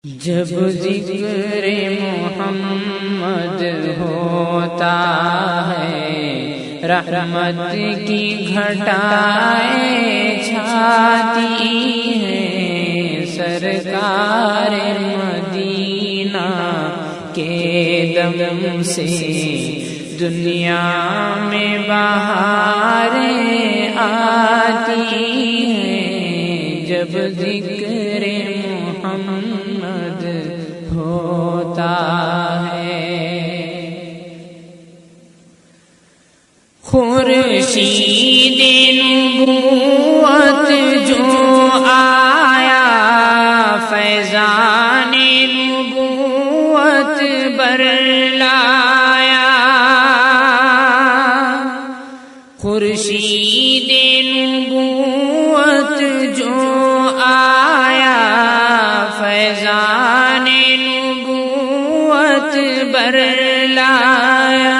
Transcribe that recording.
جب ذکر محمد ہوتا ہے رحمت کی گھٹائیں چھاتی ہیں، سرکار مدینہ کے دم سے دنیا میں بہاریں آتی ہیں، جب ذکر محمد ہوتا ہے۔ خورشید نبوت جو آیا، فیضان نبوت برلایا، خورشید نبوت جو آیا، فیضان نبوت برلایا،